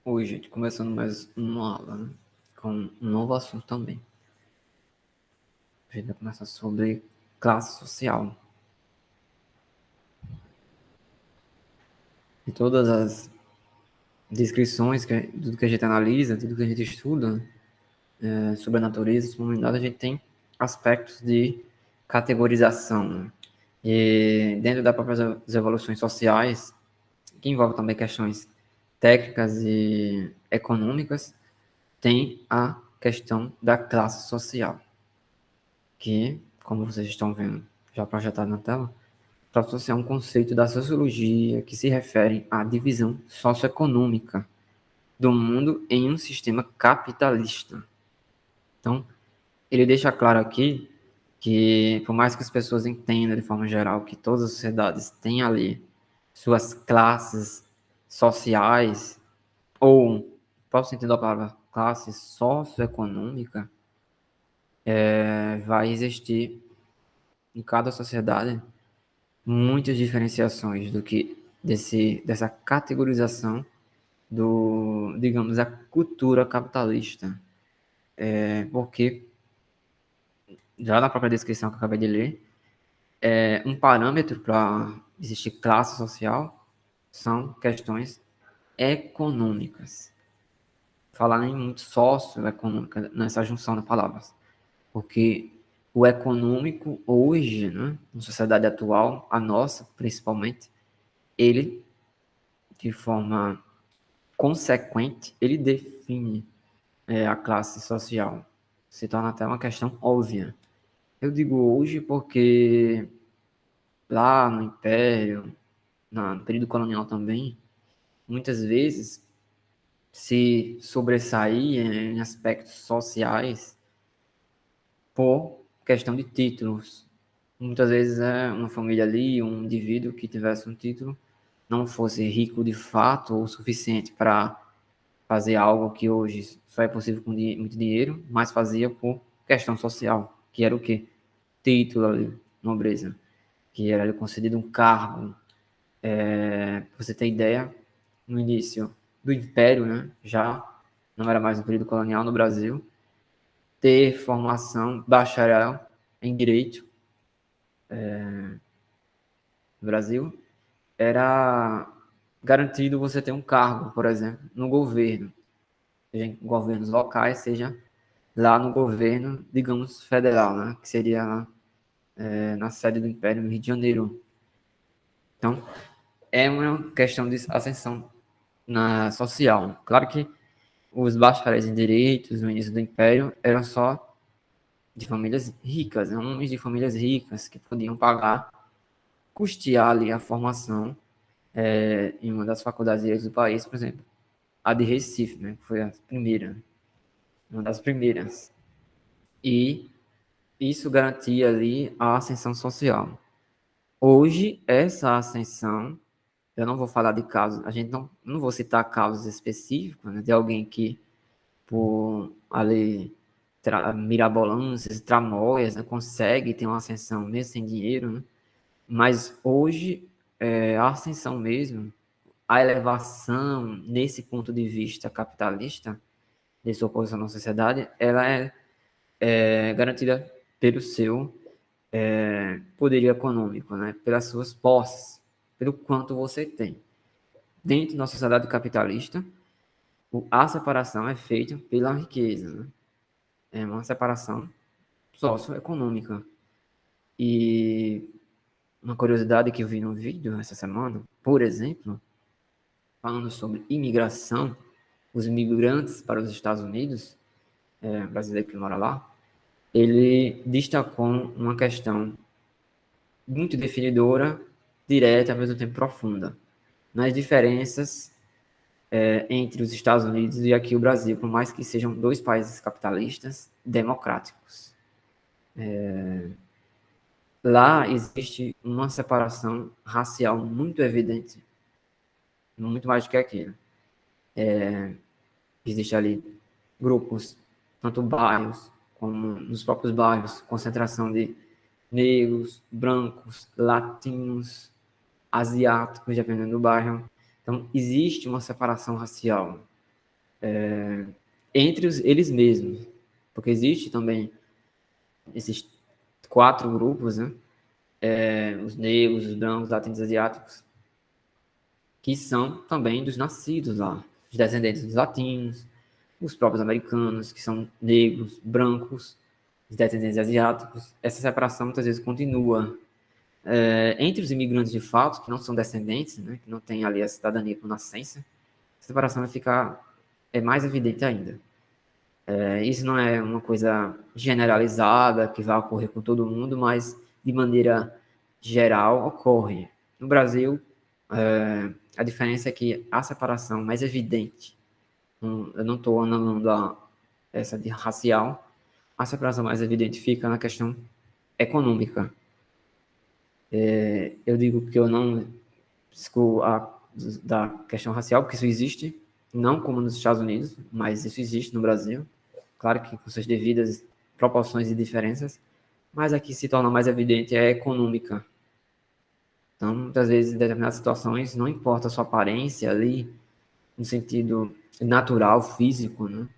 Hoje, gente, começando mais uma aula, né? Com um novo assunto também. A gente vai começar sobre classe social. E todas as descrições, tudo que a gente analisa, tudo que a gente estuda sobre a natureza, sobre a humanidade, a gente tem aspectos de categorização, né? E dentro das próprias evoluções sociais, que envolve também questões técnicas e econômicas, tem a questão da classe social, que, como vocês estão vendo já projetado na tela, classe social é um conceito da sociologia que se refere à divisão socioeconômica do mundo em um sistema capitalista. Então, ele deixa claro aqui que, por mais que as pessoas entendam de forma geral que todas as sociedades têm ali suas classes sociais, ou, posso entender a palavra classe socioeconômica, vai existir em cada sociedade muitas diferenciações do que dessa categorização do, digamos, a cultura capitalista. Porque, já na própria descrição que eu acabei de ler, um parâmetro para existir classe social são questões econômicas. Falar nem muito socioeconômica nessa junção de palavras. Porque o econômico hoje, né, na sociedade atual, a nossa principalmente, ele, de forma consequente, ele define a classe social. Se torna até uma questão óbvia. Eu digo hoje porque lá no Império, no período colonial também, muitas vezes se sobressaía em aspectos sociais por questão de títulos. Muitas vezes uma família ali, um indivíduo que tivesse um título, não fosse rico de fato ou suficiente para fazer algo que hoje só é possível com muito dinheiro, mas fazia por questão social, que era o quê? Título ali, nobreza, que era lhe concedido um cargo. Pra você ter ideia, no início do Império, né, já não era mais um período colonial no Brasil, ter formação bacharel em Direito no Brasil era garantido você ter um cargo, por exemplo, no governo, seja em governos locais, seja lá no governo, digamos, federal, né? Que seria lá, na sede do Império, no Rio de Janeiro. Então, é uma questão de ascensão na social. Claro que os bacharéis em direitos no início do Império eram só de famílias ricas, né? Homens de famílias ricas que podiam pagar, custear ali a formação em uma das faculdades de direitos do país, por exemplo, a de Recife, né? Que foi a primeira, uma das primeiras. E isso garantia ali a ascensão social. Hoje, essa ascensão, eu não vou falar de casos, a gente não vou citar casos específicos, né, de alguém que, por ali, mirabolâncias, tramóias, né, consegue ter uma ascensão mesmo sem dinheiro, né? Mas hoje, a ascensão mesmo, a elevação nesse ponto de vista capitalista, de sua posição na sociedade, ela é garantida pelo seu poderio econômico, né? Pelas suas posses, pelo quanto você tem. Dentro da sociedade capitalista, a separação é feita pela riqueza, né? É uma separação socioeconômica. E uma curiosidade que eu vi no vídeo essa semana, por exemplo, falando sobre imigração, os imigrantes para os Estados Unidos, brasileiro que mora lá, ele destacou uma questão muito definidora, direta, ao mesmo tempo profunda, nas diferenças entre os Estados Unidos e aqui o Brasil, por mais que sejam dois países capitalistas democráticos. Lá existe uma separação racial muito evidente, muito mais do que aqui. Existe ali grupos, tanto bairros, como nos próprios bairros, concentração de negros, brancos, latinos, asiáticos, dependendo do bairro. Então, existe uma separação racial. entre eles mesmos, porque existe também esses 4 grupos, né? Os negros, os brancos, os latinos, asiáticos, que são também dos nascidos lá, os descendentes dos latinos, os próprios americanos, que são negros, brancos, os descendentes asiáticos. Essa separação muitas vezes continua. Entre os imigrantes de fato, que não são descendentes, né, que não têm ali a cidadania por nascença, a separação vai ficar mais evidente ainda. Isso não é uma coisa generalizada que vai ocorrer com todo mundo, mas de maneira geral ocorre. No Brasil, a diferença é que a separação mais evidente, eu não estou analisando essa de racial, a separação mais evidente fica na questão econômica. Eu digo que eu não excluo da questão racial, porque isso existe, não como nos Estados Unidos, mas isso existe no Brasil. Claro que com suas devidas proporções e diferenças, mas aqui se torna mais evidente é econômica. Então, muitas vezes, em determinadas situações, não importa a sua aparência ali, no sentido natural, físico, né?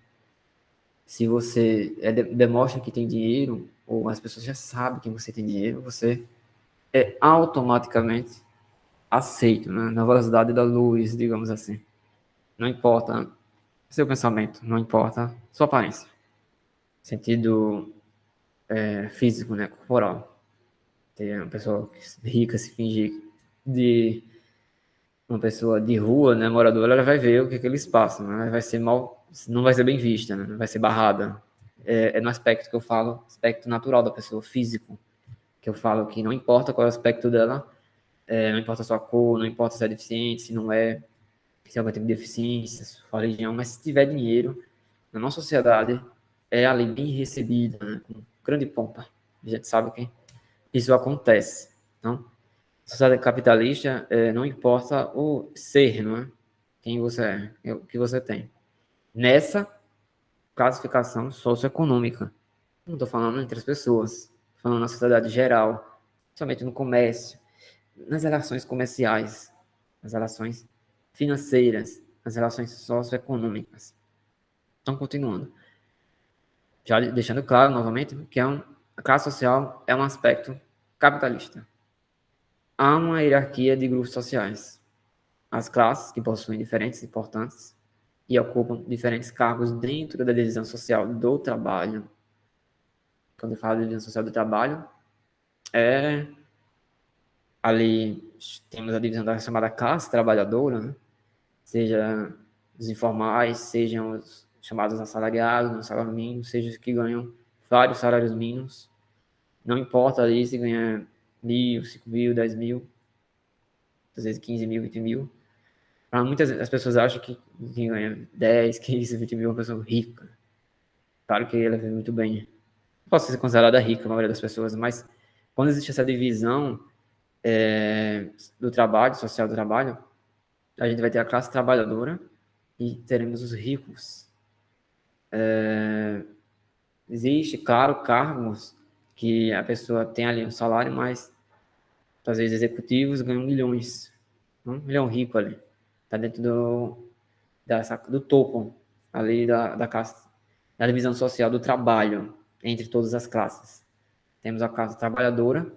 Se você demonstra que tem dinheiro, ou as pessoas já sabem que você tem dinheiro, você é automaticamente aceito, né? Na velocidade da luz, digamos assim. Não importa seu pensamento, não importa sua aparência. Sentido físico, né? Corporal. Tem uma pessoa rica se fingir de uma pessoa de rua, né, moradora, ela vai ver o que eles passam, né? Ela vai ser mal, não vai ser bem vista, né? Vai ser barrada. É no aspecto que eu falo, aspecto natural da pessoa, físico, que eu falo que não importa qual é o aspecto dela, não importa a sua cor, não importa se é deficiente, se não é, se é algum tipo de deficiência, sua religião, mas se tiver dinheiro, na nossa sociedade, é ali bem recebida, né, com grande pompa. A gente sabe que isso acontece. Então, sociedade capitalista, não importa o ser, não é? Quem você é, o que você tem. Nessa classificação socioeconômica. Não estou falando entre as pessoas, estou falando na sociedade geral, somente no comércio, nas relações comerciais, nas relações financeiras, nas relações socioeconômicas. Então, continuando. Já deixando claro novamente que a classe social é um aspecto capitalista. Há uma hierarquia de grupos sociais. As classes, que possuem diferentes importantes e ocupam diferentes cargos dentro da divisão social do trabalho. Quando eu falo de divisão social do trabalho, ali temos a divisão da chamada classe trabalhadora, né? Seja os informais, sejam os chamados assalariados, no salário mínimo, seja os que ganham vários salários mínimos. Não importa ali se ganha 1.000, 5.000, 10.000, às vezes 15.000, 20.000. Muitas as pessoas acham que quem ganha 10, 15, 20 mil é uma pessoa rica. Claro que ela vive muito bem. Pode ser considerada rica, a maioria das pessoas, mas quando existe essa divisão do trabalho, social do trabalho, a gente vai ter a classe trabalhadora e teremos os ricos. Existe, claro, cargos que a pessoa tem ali um salário, mas às vezes executivos ganham milhões. Ele é um rico ali. Está dentro do topo ali da classe, da divisão social do trabalho entre todas as classes. Temos a classe trabalhadora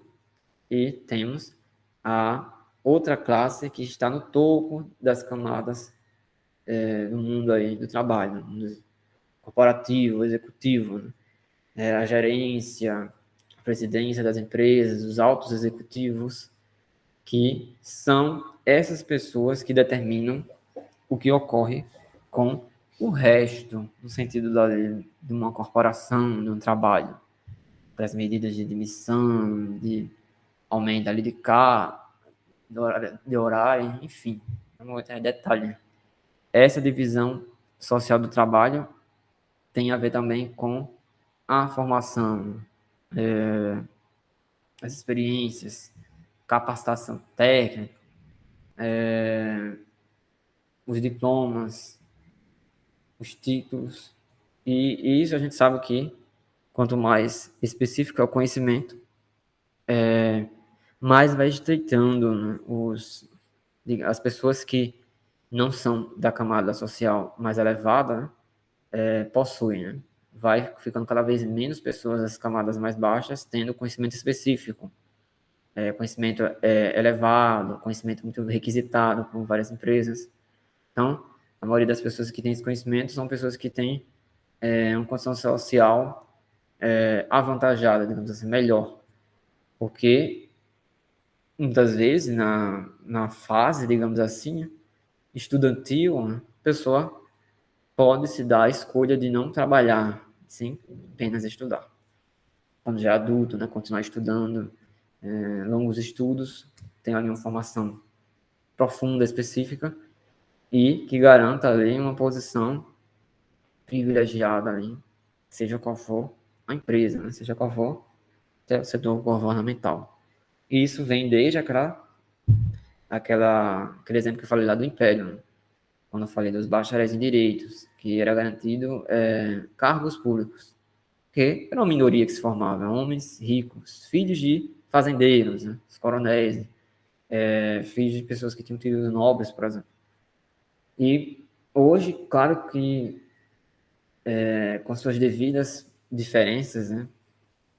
e temos a outra classe que está no topo das camadas do mundo aí do trabalho, no mundo corporativo, executivo, né? A gerência, a presidência das empresas, os altos executivos, que são essas pessoas que determinam o que ocorre com o resto, no sentido de uma corporação, de um trabalho, das medidas de demissão, de aumento ali de carga, de horário, enfim, não vou entrar em detalhe. Essa divisão social do trabalho tem a ver também com a formação, as experiências, capacitação técnica, os diplomas, os títulos, e isso a gente sabe que quanto mais específico é o conhecimento, mais vai estreitando, né, as pessoas que não são da camada social mais elevada, né, possuem, né? Vai ficando cada vez menos pessoas das camadas mais baixas tendo conhecimento específico, conhecimento elevado, conhecimento muito requisitado por várias empresas. Então, a maioria das pessoas que têm esse conhecimento são pessoas que têm uma condição social avantajada, digamos assim, melhor. Porque, muitas vezes, na fase, digamos assim, estudantil, a pessoa pode se dar a escolha de não trabalhar, sim, apenas estudar. Quando já é adulto, né, continuar estudando, longos estudos, tem ali uma formação profunda, específica, e que garanta ali uma posição privilegiada ali, seja qual for a empresa, né, seja qual for até o setor governamental. E isso vem desde aquele exemplo que eu falei lá do Império, né? Quando eu falei dos bacharéis em direitos, que era garantido cargos públicos, que era uma minoria que se formava, homens ricos, filhos de fazendeiros, né? Os coronéis, filhos de pessoas que tinham títulos nobres, por exemplo. E hoje, claro que com suas devidas diferenças, né?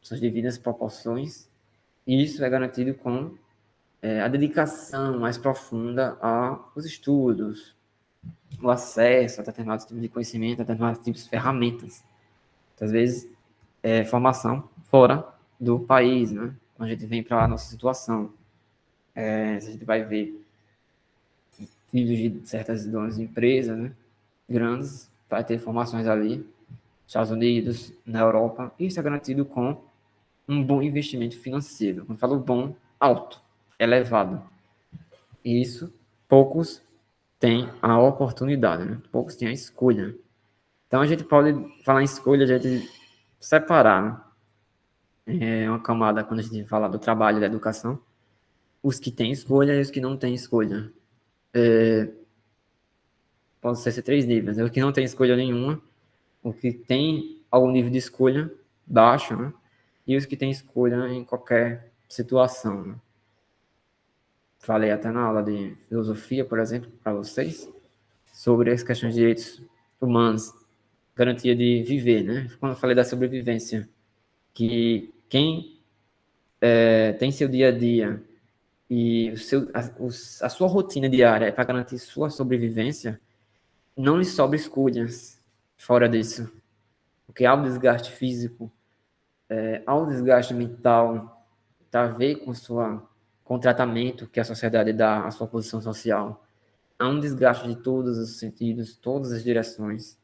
Suas devidas proporções, isso é garantido com a dedicação mais profunda aos estudos, o acesso a determinados tipos de conhecimento, a determinados tipos de ferramentas. Às vezes, formação fora do país, né? Quando a gente vem para a nossa situação, a gente vai ver filhos de certas donas de empresas, né? Grandes, vai ter formações ali, nos Estados Unidos, na Europa, e isso é garantido com um bom investimento financeiro. Quando eu falo bom, alto, elevado. E isso, poucos têm a oportunidade, né? Poucos têm a escolha. Então, a gente pode falar em escolha, a gente separar, né? Uma camada quando a gente fala do trabalho e da educação, os que têm escolha e os que não têm escolha. Pode ser três níveis, né? Os que não têm escolha nenhuma, o que tem algum nível de escolha baixo, né? E os que têm escolha em qualquer situação, né? Falei até na aula de filosofia, por exemplo, para vocês, sobre as questões de direitos humanos, garantia de viver, né? Quando eu falei da sobrevivência, que quem tem seu dia a dia e a sua rotina diária é para garantir sua sobrevivência, não lhe sobra escolhas fora disso. Porque há o desgaste físico, há o desgaste mental, tá a ver com o tratamento que a sociedade dá à sua posição social. Há um desgaste de todos os sentidos, todas as direções.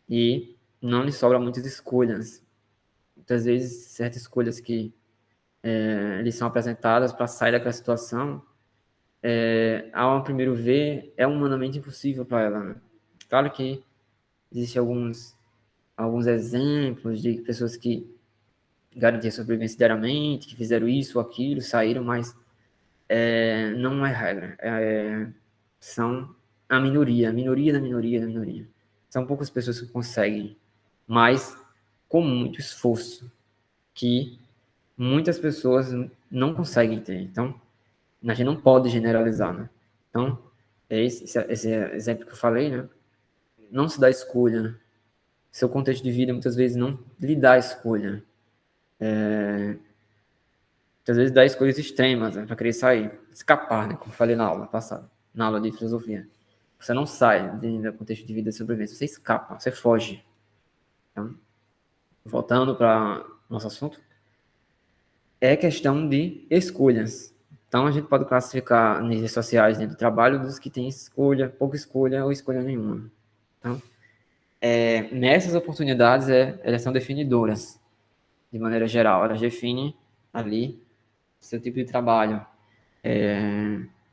E não lhe sobra muitas escolhas. Muitas vezes, certas escolhas que eles são apresentadas para sair daquela situação, ao primeiro ver, é humanamente impossível para ela, né? Claro que existem alguns exemplos de pessoas que garantiam sobrevivência diariamente, que fizeram isso ou aquilo, saíram, mas não é regra. São a minoria da minoria da minoria. São poucas pessoas que conseguem, mas com muito esforço, que muitas pessoas não conseguem ter. Então, a gente não pode generalizar, né? Então, esse exemplo que eu falei, né? Não se dá escolha, né? Seu contexto de vida muitas vezes não lhe dá escolha. Muitas vezes dá escolhas extremas, né? Para querer sair, escapar, né? Como eu falei na aula passada, na aula de filosofia. Você não sai do contexto de vida de sobrevivência, você escapa, você foge. Então, voltando para nosso assunto, é questão de escolhas. Então, a gente pode classificar níveis sociais dentro do trabalho dos que têm escolha, pouca escolha ou escolha nenhuma. Então, nessas oportunidades, elas são definidoras, de maneira geral. Elas definem ali seu tipo de trabalho,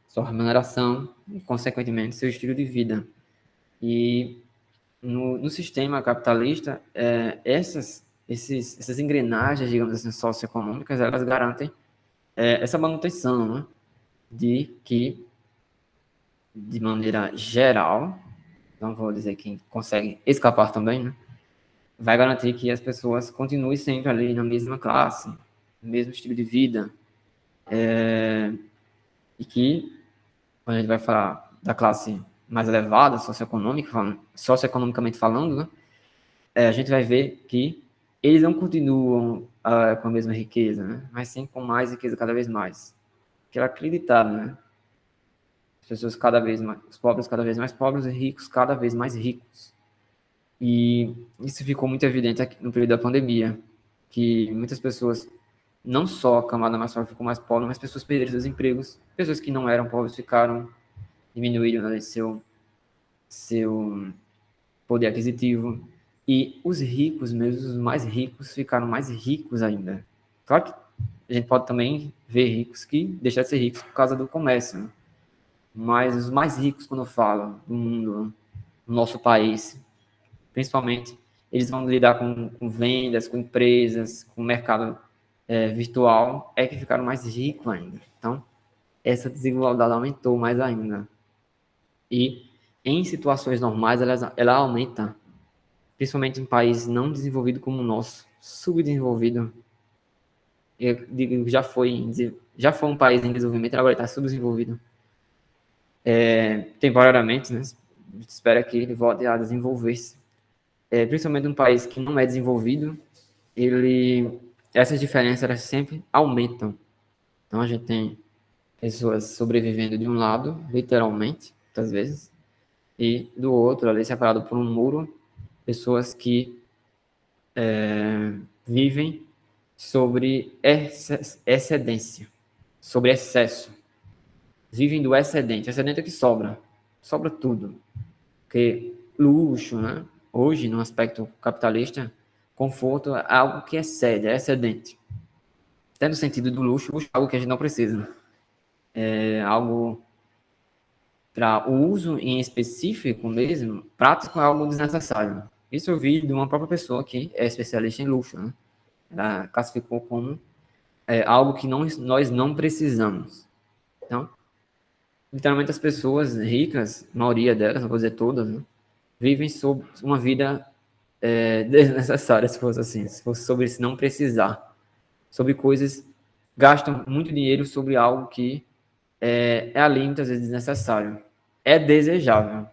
sua remuneração e, consequentemente, seu estilo de vida. E no sistema capitalista, essas engrenagens, digamos assim, socioeconômicas, elas garantem essa manutenção, né? De que, de maneira geral, não vou dizer que consegue escapar também, né? Vai garantir que as pessoas continuem sempre ali na mesma classe, no mesmo estilo de vida, e que, quando a gente vai falar da classe mais elevada, socioeconomicamente falando, né? A gente vai ver que eles não continuam com a mesma riqueza, né? Mas sim com mais riqueza cada vez mais. Que era acreditado, né? As pessoas cada vez mais, os pobres cada vez mais pobres e ricos cada vez mais ricos. E isso ficou muito evidente aqui no período da pandemia, que muitas pessoas, não só a camada mais pobre ficou mais pobre, mas pessoas perderam seus empregos, pessoas que não eram pobres ficaram, diminuíram, né, seu poder aquisitivo, e os ricos, mesmo os mais ricos, ficaram mais ricos ainda. Claro que a gente pode também ver ricos que deixaram de ser ricos por causa do comércio, né? Mas os mais ricos, quando eu falo do mundo, no nosso país, principalmente, eles vão lidar com vendas, com empresas, com o mercado virtual, é que ficaram mais ricos ainda. Então, essa desigualdade aumentou mais ainda. E em situações normais, ela aumenta, principalmente em países não desenvolvidos como o nosso, subdesenvolvido. Eu digo, já foi um país em desenvolvimento, agora está subdesenvolvido. Temporariamente, né? A gente espera que ele volte a desenvolver-se. Principalmente um país que não é desenvolvido, essas diferenças elas sempre aumentam. Então a gente tem pessoas sobrevivendo de um lado, literalmente, muitas vezes, e do outro, ali separado por um muro, pessoas que vivem sobre excedência, sobre excesso. Vivem do excedente. Excedente é que sobra. Sobra tudo. Porque luxo, né? Hoje, no aspecto capitalista, conforto é algo que excede, é excedente. Até no sentido do luxo, luxo é algo que a gente não precisa. É algo para o uso em específico mesmo, prático é algo desnecessário. Isso eu vi de uma própria pessoa que é especialista em luxo, né? Ela classificou como algo que nós não precisamos. Então, literalmente as pessoas ricas, a maioria delas, não vou dizer todas, né? Vivem sob uma vida desnecessária, se fosse assim, se fosse sobre se não precisar, sobre coisas, gastam muito dinheiro sobre algo que é ali muitas vezes desnecessário. É desejável.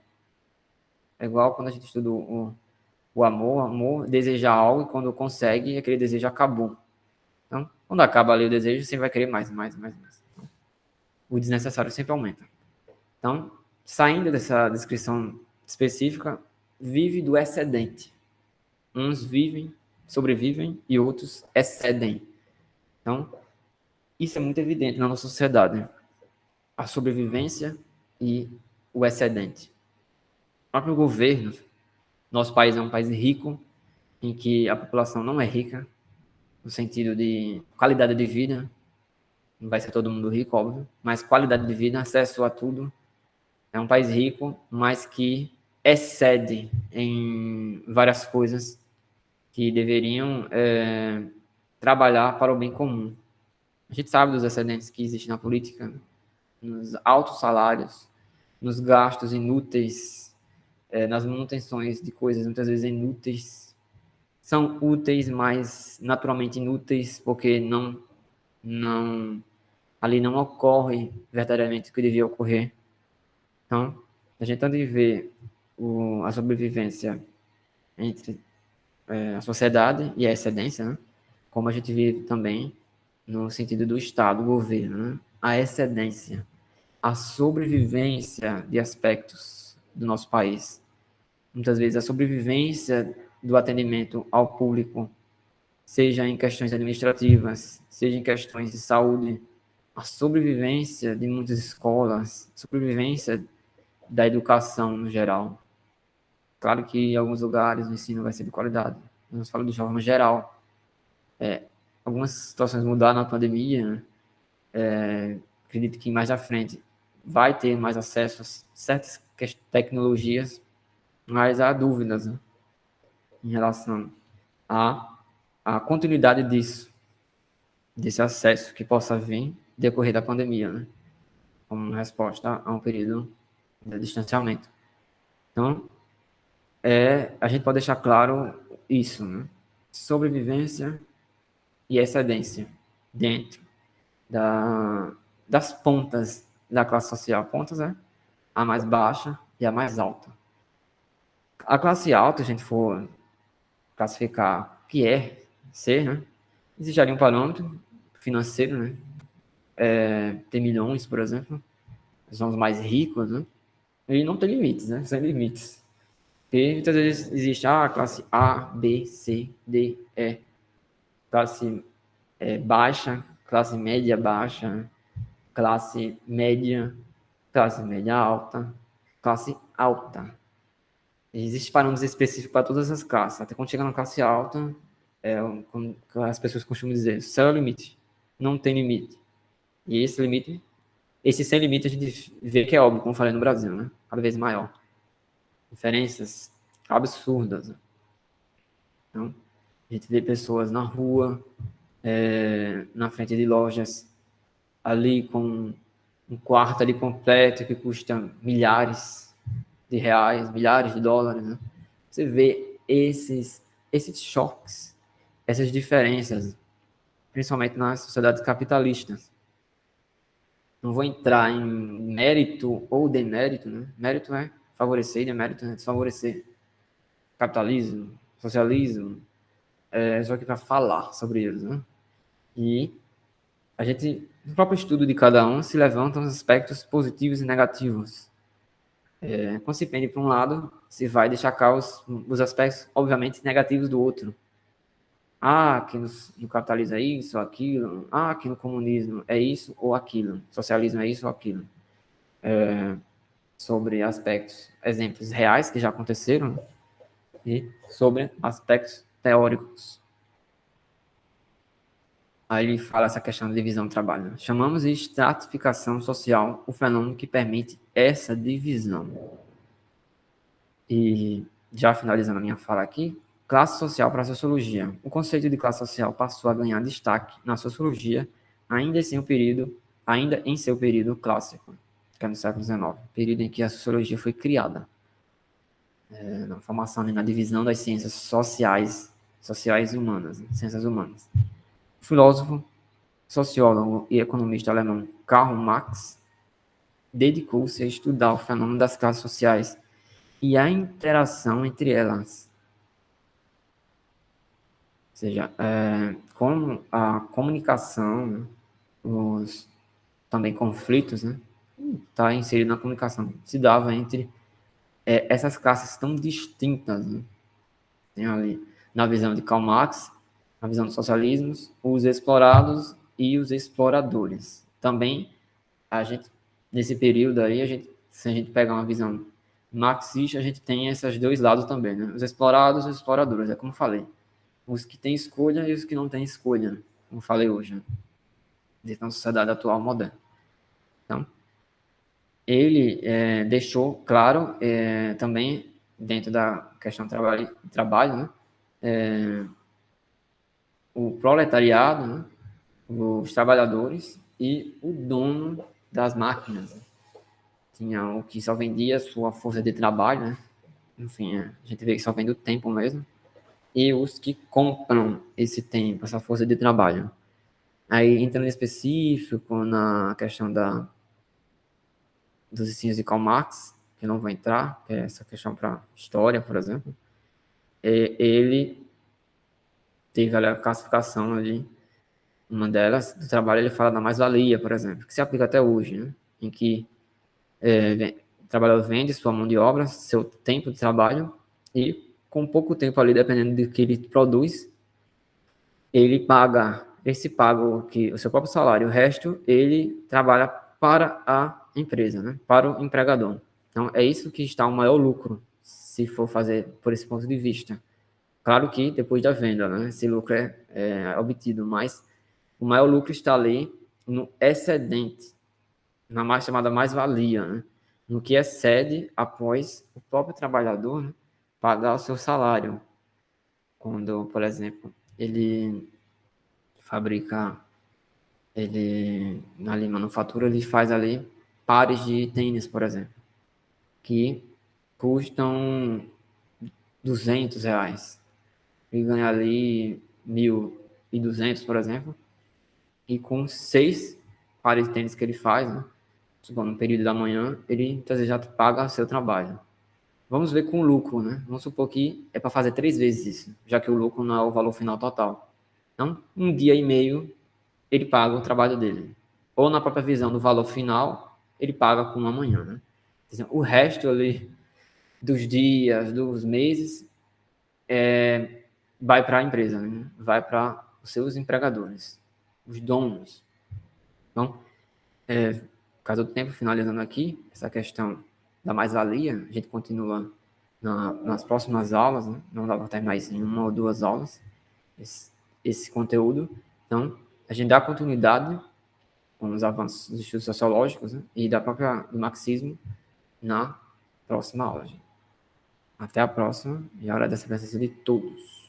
É igual quando a gente estuda o amor deseja algo e quando consegue, aquele desejo acabou. Então, quando acaba ali o desejo, você vai querer mais, mais, mais, mais. Então, o desnecessário sempre aumenta. Então, saindo dessa descrição específica, vive do excedente. Uns vivem, sobrevivem e outros excedem. Então, isso é muito evidente na nossa sociedade. A sobrevivência e o excedente. O próprio governo, nosso país é um país rico, em que a população não é rica, no sentido de qualidade de vida, não vai ser todo mundo rico, óbvio, mas qualidade de vida, acesso a tudo. É um país rico, mas que excede em várias coisas que deveriam trabalhar para o bem comum. A gente sabe dos excedentes que existem na política, nos altos salários, nos gastos inúteis, nas manutenções de coisas muitas vezes inúteis. São úteis, mas naturalmente inúteis, porque não, ali não ocorre verdadeiramente o que devia ocorrer. Então, a gente tem de ver a sobrevivência entre a sociedade e a excedência, né? Como a gente vive também no sentido do Estado, do governo, né? A excedência, a sobrevivência de aspectos do nosso país. Muitas vezes a sobrevivência do atendimento ao público, seja em questões administrativas, seja em questões de saúde, a sobrevivência de muitas escolas, sobrevivência da educação no geral. Claro que em alguns lugares o ensino vai ser de qualidade. Vamos falar de forma geral. Algumas situações mudaram na pandemia, né? Acredito que mais à frente vai ter mais acesso a certas tecnologias, mas há dúvidas, né, em relação à continuidade desse acesso que possa vir decorrer da pandemia, né? Como resposta a um período de distanciamento. Então, a gente pode deixar claro isso, né? Sobrevivência e excedência dentro das pontas da classe social. Pontas é a mais baixa e a mais alta. A classe alta, se a gente for classificar o que é ser, né? Existe ali um parâmetro financeiro, né? Tem milhões, por exemplo, são os mais ricos, né? E não tem limites, né? Sem limites. Porque muitas vezes existe a classe A, B, C, D, E, classe baixa, classe média baixa, classe média alta, classe alta. Existem parâmetros específicos para todas as classes. Até quando chega na classe alta, como as pessoas costumam dizer, céu é o limite. Não tem limite. E esse limite, esse sem limite a gente vê que é óbvio, como eu falei no Brasil, né? Cada vez maior. Diferenças absurdas. Né? Então, a gente vê pessoas na rua, na frente de lojas, ali com um quarto ali completo que custa milhares de reais, milhares de dólares. Né? Você vê esses choques, essas diferenças, principalmente nas sociedades capitalistas. Não vou entrar em mérito ou demérito, né? Mérito é favorecer e demérito é desfavorecer. Capitalismo, socialismo, só aqui para falar sobre eles, né? E a gente, no próprio estudo de cada um, se levantam os aspectos positivos e negativos. Quando se pende para um lado, se vai destacar os aspectos, obviamente, negativos do outro. Ah, que no capitalismo é isso ou aquilo. Ah, que no comunismo é isso ou aquilo. Socialismo é isso ou aquilo. Sobre aspectos, exemplos reais que já aconteceram e sobre aspectos teóricos. Aí ele fala essa questão de divisão do trabalho. Né? Chamamos de estratificação social o fenômeno que permite essa divisão. E já finalizando a minha fala aqui, classe social para a sociologia. O conceito de classe social passou a ganhar destaque na sociologia ainda em seu período clássico, que é no século XIX, período em que a sociologia foi criada, na formação e na divisão das ciências sociais e humanas, ciências humanas. O filósofo, sociólogo e economista alemão Karl Marx dedicou-se a estudar o fenômeno das classes sociais e a interação entre elas. Ou seja, como a comunicação, né, os também conflitos, né, está inserido na comunicação, se dava entre essas classes tão distintas. Né? Tem ali, na visão de Karl Marx, na visão dos socialismos, os explorados e os exploradores. Também, a gente, nesse período aí, se a gente pegar uma visão marxista, a gente tem esses dois lados também, né? Os explorados e os exploradores, é como falei. Os que têm escolha e os que não têm escolha, né? Como falei hoje, né? Dentro da sociedade atual moderna. Então, ele deixou claro também, dentro da questão do trabalho né? O proletariado, né? Os trabalhadores e o dono das máquinas. Né? Tinha o que só vendia sua força de trabalho, né? Enfim, a gente vê que só vende o tempo mesmo. E os que compram esse tempo, essa força de trabalho. Aí, entrando em específico na questão dos ensinos de Karl Marx, que eu não vou entrar, que é essa questão para história, por exemplo, ele teve ali a classificação ali, uma delas, do trabalho, ele fala da mais-valia, por exemplo, que se aplica até hoje, né? Em que o trabalhador vende sua mão de obra, seu tempo de trabalho, e com pouco tempo ali, dependendo do que ele produz, ele paga o seu próprio salário, o resto ele trabalha para a empresa, né? Para o empregador. Então, é isso que está o maior lucro, se for fazer por esse ponto de vista. Claro que depois da venda, né? Esse lucro é obtido, mas o maior lucro está ali no excedente, na mais chamada mais-valia, né? No que excede após o próprio trabalhador, né, pagar o seu salário. Quando, por exemplo, ele fabrica, ele ali manufatura, ele faz ali pares de tênis, por exemplo, que custam R$ 200. E ganha ali 1.200, por exemplo, e com 6 pares de tênis que ele faz, né, no período da manhã, ele muitas vezes já paga seu trabalho. Vamos ver com o lucro, né? Vamos supor que é para fazer 3 vezes isso, já que o lucro não é o valor final total. Então, 1 dia e meio, ele paga o trabalho dele. Ou na própria visão do valor final, ele paga com uma manhã, né? O resto ali dos dias, dos meses, vai para a empresa, né? Vai para os seus empregadores, os donos. Então, por causa do tempo, finalizando aqui, essa questão da mais-valia, a gente continua nas próximas aulas, né? Não dá para terminar isso em 1 ou 2 aulas, esse conteúdo. Então, a gente dá continuidade com os avanços dos estudos sociológicos, né? E do marxismo na próxima aula, gente. Até a próxima e a hora dessa presença de todos.